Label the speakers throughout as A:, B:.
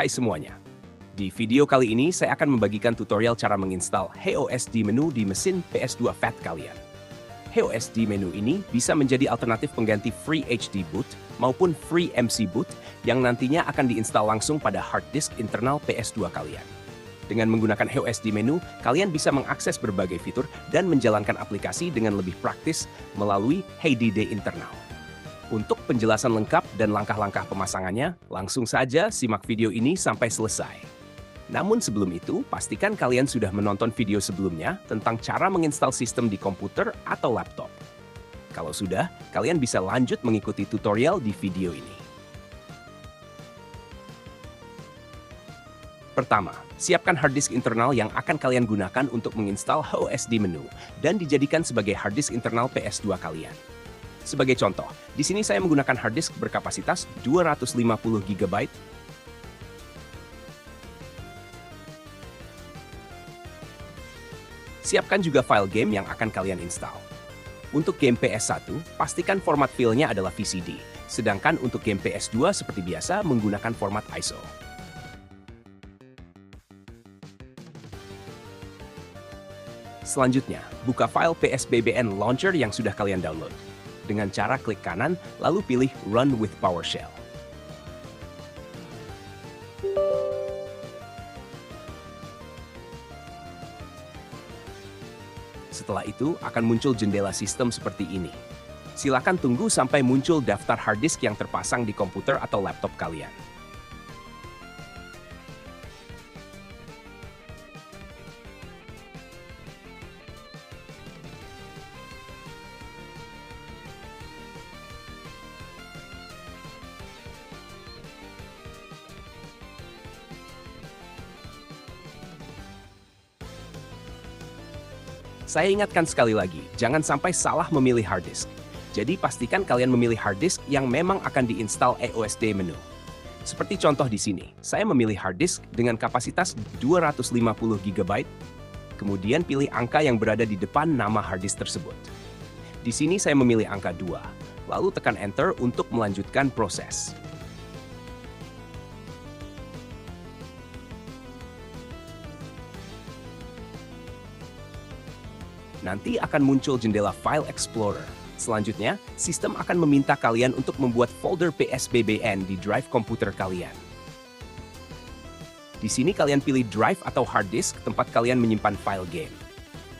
A: Hai semuanya. Di video kali ini saya akan membagikan tutorial cara menginstal HeOSD Menu di mesin PS2 Fat kalian. HeOSD Menu ini bisa menjadi alternatif pengganti Free HD Boot maupun Free MC Boot yang nantinya akan diinstal langsung pada hard disk internal PS2 kalian. Dengan menggunakan HeOSD Menu, kalian bisa mengakses berbagai fitur dan menjalankan aplikasi dengan lebih praktis melalui HDD internal. Untuk penjelasan lengkap dan langkah-langkah pemasangannya, langsung saja simak video ini sampai selesai. Namun sebelum itu, pastikan kalian sudah menonton video sebelumnya tentang cara menginstal sistem di komputer atau laptop. Kalau sudah, kalian bisa lanjut mengikuti tutorial di video ini. Pertama, siapkan hard disk internal yang akan kalian gunakan untuk menginstal HeOSD Menu dan dijadikan sebagai hard disk internal PS2 kalian. Sebagai contoh, di sini saya menggunakan hard disk berkapasitas 250 GB. Siapkan juga file game yang akan kalian install. Untuk game PS1, pastikan format filenya adalah VCD, sedangkan untuk game PS2 seperti biasa menggunakan format ISO. Selanjutnya, buka file PSBBN Launcher yang sudah kalian download. Dengan cara klik kanan, lalu pilih Run with PowerShell. Setelah itu, akan muncul jendela sistem seperti ini. Silakan tunggu sampai muncul daftar hard disk yang terpasang di komputer atau laptop kalian. Saya ingatkan sekali lagi, jangan sampai salah memilih hard disk. Jadi pastikan kalian memilih hard disk yang memang akan diinstal HeOSD Menu. Seperti contoh di sini, saya memilih hard disk dengan kapasitas 250 GB, kemudian pilih angka yang berada di depan nama hard disk tersebut. Di sini saya memilih angka 2, lalu tekan Enter untuk melanjutkan proses. Nanti akan muncul jendela File Explorer. Selanjutnya, sistem akan meminta kalian untuk membuat folder PSBBN di drive komputer kalian. Di sini kalian pilih drive atau hard disk tempat kalian menyimpan file game.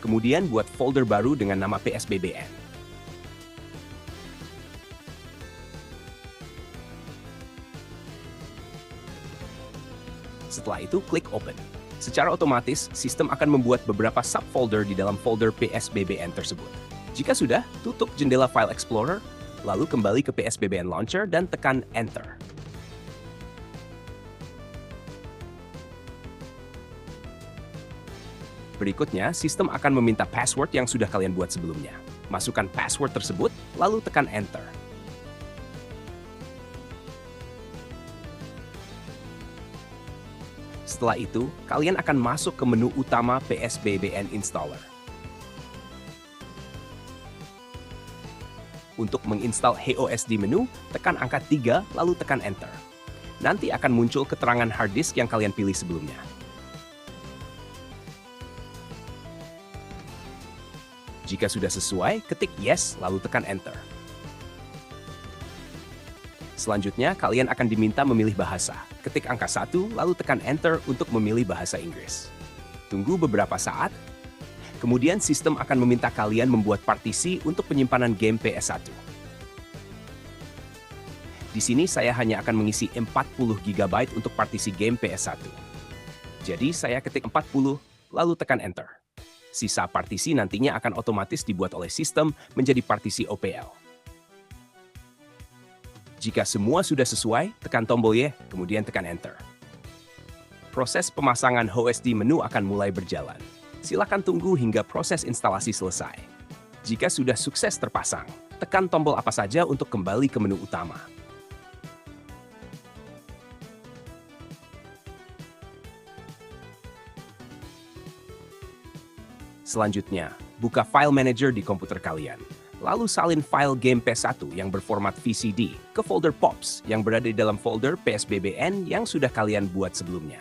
A: Kemudian buat folder baru dengan nama PSBBN. Setelah itu, klik Open. Secara otomatis, sistem akan membuat beberapa subfolder di dalam folder PSBBN tersebut. Jika sudah, tutup jendela File Explorer, lalu kembali ke PSBBN Launcher dan tekan Enter. Berikutnya, sistem akan meminta password yang sudah kalian buat sebelumnya. Masukkan password tersebut, lalu tekan Enter. Setelah itu, kalian akan masuk ke menu utama PSBBN Installer. Untuk menginstal HeOSD Menu, tekan angka 3 lalu tekan Enter. Nanti akan muncul keterangan hard disk yang kalian pilih sebelumnya. Jika sudah sesuai, ketik Yes lalu tekan Enter. Selanjutnya, kalian akan diminta memilih bahasa. Ketik angka 1, lalu tekan Enter untuk memilih bahasa Inggris. Tunggu beberapa saat, kemudian sistem akan meminta kalian membuat partisi untuk penyimpanan game PS1. Di sini saya hanya akan mengisi 40 GB untuk partisi game PS1. Jadi saya ketik 40, lalu tekan Enter. Sisa partisi nantinya akan otomatis dibuat oleh sistem menjadi partisi OPL. Jika semua sudah sesuai, tekan tombol Y, kemudian tekan Enter. Proses pemasangan HeOSD Menu akan mulai berjalan. Silakan tunggu hingga proses instalasi selesai. Jika sudah sukses terpasang, tekan tombol apa saja untuk kembali ke menu utama. Selanjutnya, buka File Manager di komputer kalian. Lalu salin file game PS1 yang berformat VCD ke folder POPs yang berada di dalam folder PSBBN yang sudah kalian buat sebelumnya.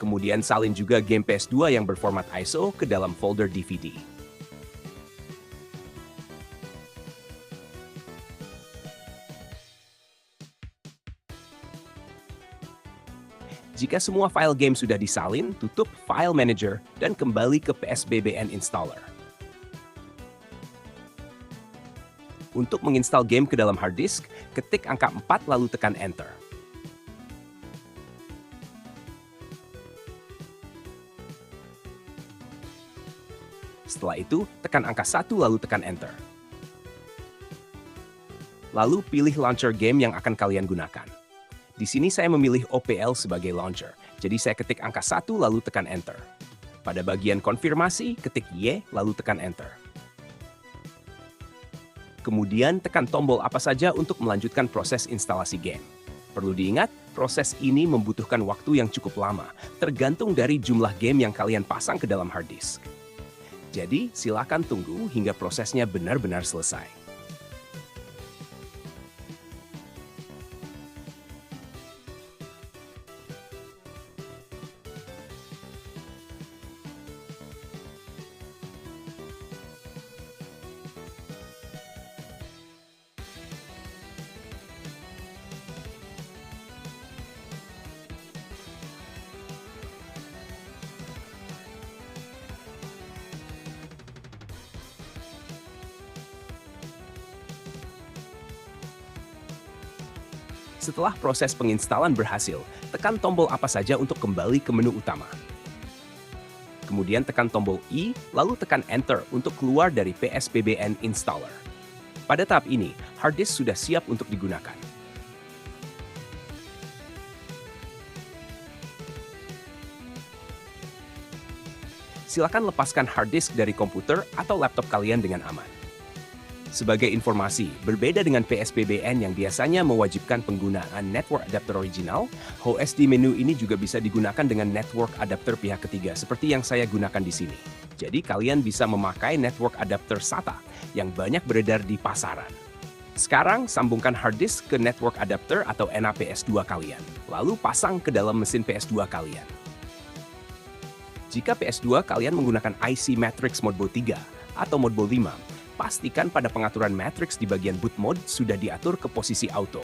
A: Kemudian salin juga game PS2 yang berformat ISO ke dalam folder DVD. Jika semua file game sudah disalin, tutup File Manager dan kembali ke PSBBN Installer. Untuk menginstal game ke dalam hard disk, ketik angka 4 lalu tekan Enter. Setelah itu, tekan angka 1 lalu tekan Enter. Lalu pilih launcher game yang akan kalian gunakan. Di sini saya memilih OPL sebagai launcher, jadi saya ketik angka 1 lalu tekan Enter. Pada bagian konfirmasi, ketik Y lalu tekan Enter. Kemudian tekan tombol apa saja untuk melanjutkan proses instalasi game. Perlu diingat, proses ini membutuhkan waktu yang cukup lama, tergantung dari jumlah game yang kalian pasang ke dalam hard disk. Jadi, silakan tunggu hingga prosesnya benar-benar selesai. Setelah proses penginstalan berhasil, tekan tombol apa saja untuk kembali ke menu utama. Kemudian tekan tombol I, lalu tekan Enter untuk keluar dari PSBBN Installer. Pada tahap ini, hard disk sudah siap untuk digunakan. Silakan lepaskan hard disk dari komputer atau laptop kalian dengan aman. Sebagai informasi, berbeda dengan PSBBN yang biasanya mewajibkan penggunaan network adapter original, HOSD menu ini juga bisa digunakan dengan network adapter pihak ketiga seperti yang saya gunakan di sini. Jadi kalian bisa memakai network adapter SATA yang banyak beredar di pasaran. Sekarang sambungkan hard disk ke network adapter atau NA PS2 kalian, lalu pasang ke dalam mesin PS2 kalian. Jika PS2 kalian menggunakan IC Matrix Modbus 3 atau Modbus 5, pastikan pada pengaturan matrix di bagian boot mode sudah diatur ke posisi auto.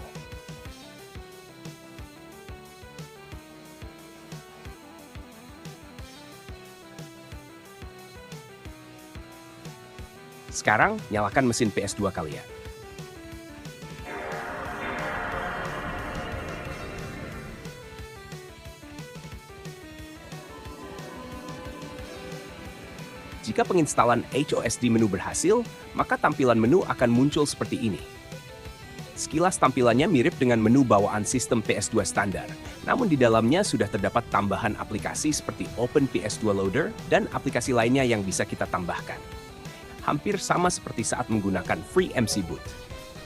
A: Sekarang, nyalakan mesin PS2 kalian. Jika penginstalan HOSD menu berhasil, maka tampilan menu akan muncul seperti ini. Sekilas tampilannya mirip dengan menu bawaan sistem PS2 standar, namun di dalamnya sudah terdapat tambahan aplikasi seperti Open PS2 Loader dan aplikasi lainnya yang bisa kita tambahkan. Hampir sama seperti saat menggunakan FreeMC Boot.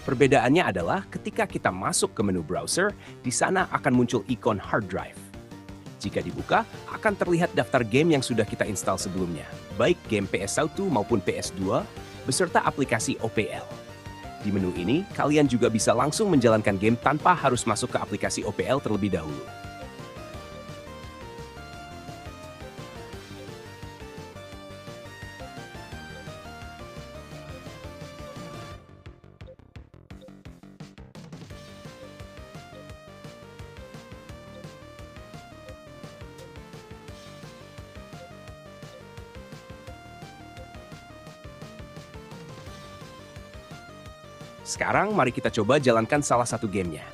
A: Perbedaannya adalah ketika kita masuk ke menu browser, di sana akan muncul ikon hard drive. Jika dibuka, akan terlihat daftar game yang sudah kita install sebelumnya, baik game PS1 maupun PS2, beserta aplikasi OPL. Di menu ini, kalian juga bisa langsung menjalankan game tanpa harus masuk ke aplikasi OPL terlebih dahulu. Sekarang mari kita coba jalankan salah satu gamenya.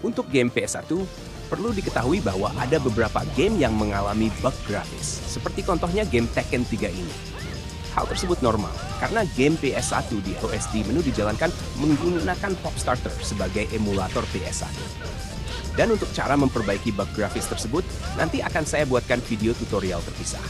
A: Untuk game PS1, perlu diketahui bahwa ada beberapa game yang mengalami bug grafis, seperti contohnya game Tekken 3 ini. Hal tersebut normal, karena game PS1 di OSD menu dijalankan menggunakan Popstarter sebagai emulator PS1. Dan untuk cara memperbaiki bug grafis tersebut, nanti akan saya buatkan video tutorial terpisah.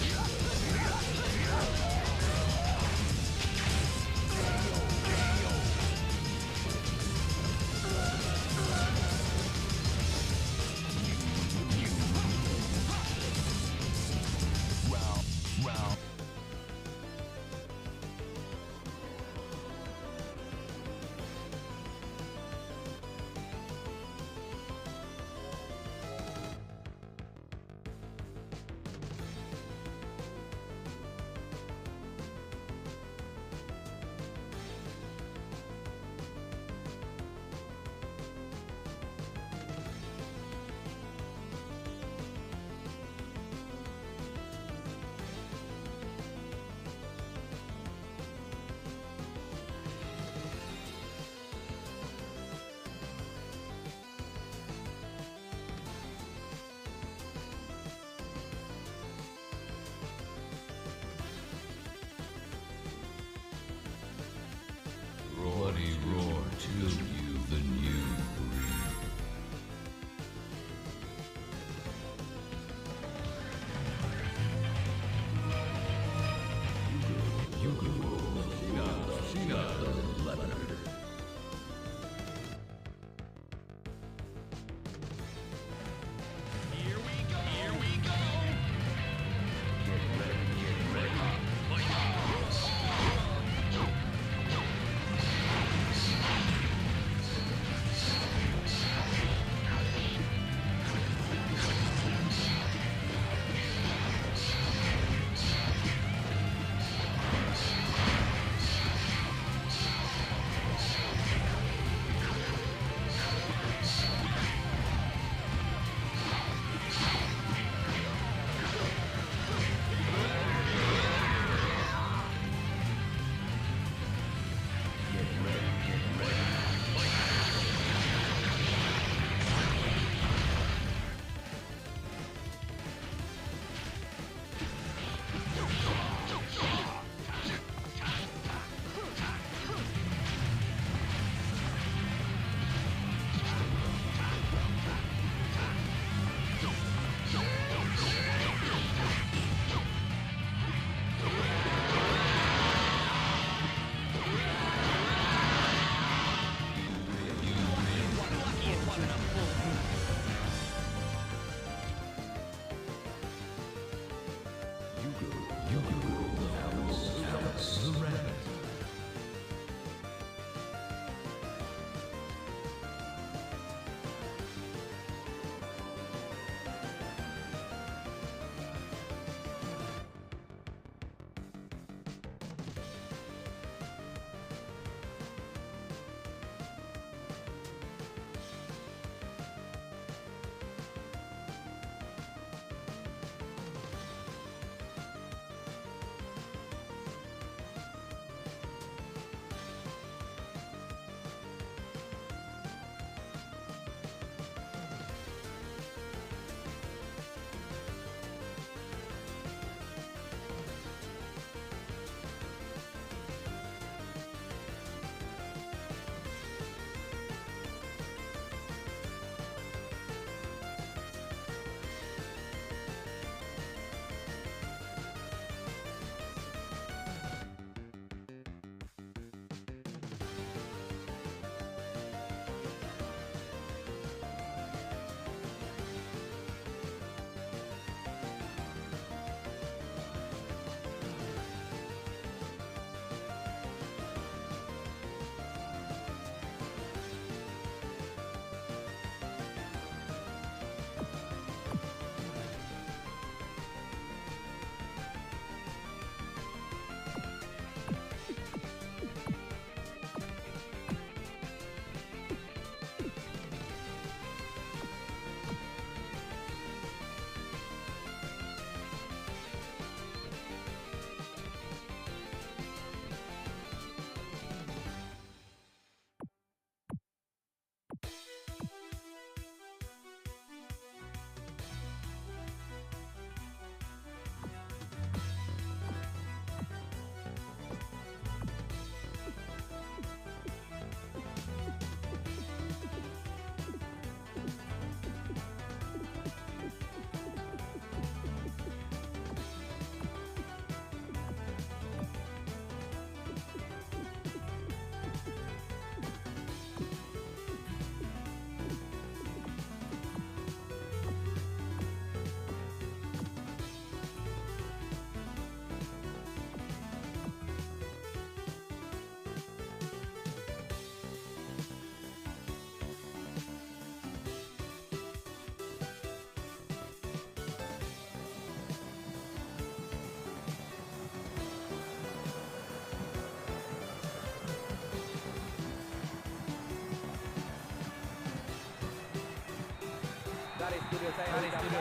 B: dari studio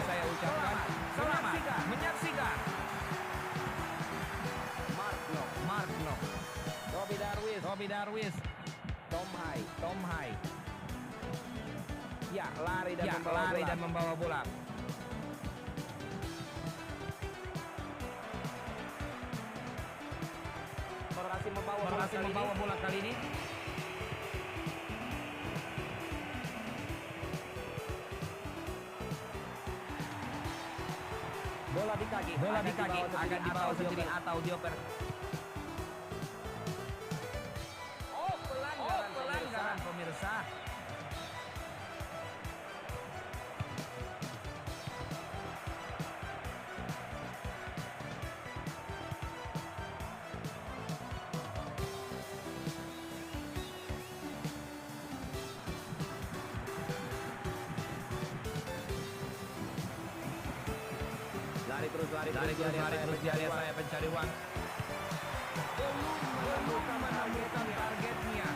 B: saya ucapkan selamat menyaksikan. Mark Knopf, Robbie Darwis, Tom Hai. Ya, lari dan membawa bola. Berhasil membawa bola kali ini. Bola di kaki akan dibawa sendiri atau dioper. Pelanggaran pemirsa. Lari terus di area saya pencari uang. Belum menemukan targetnya.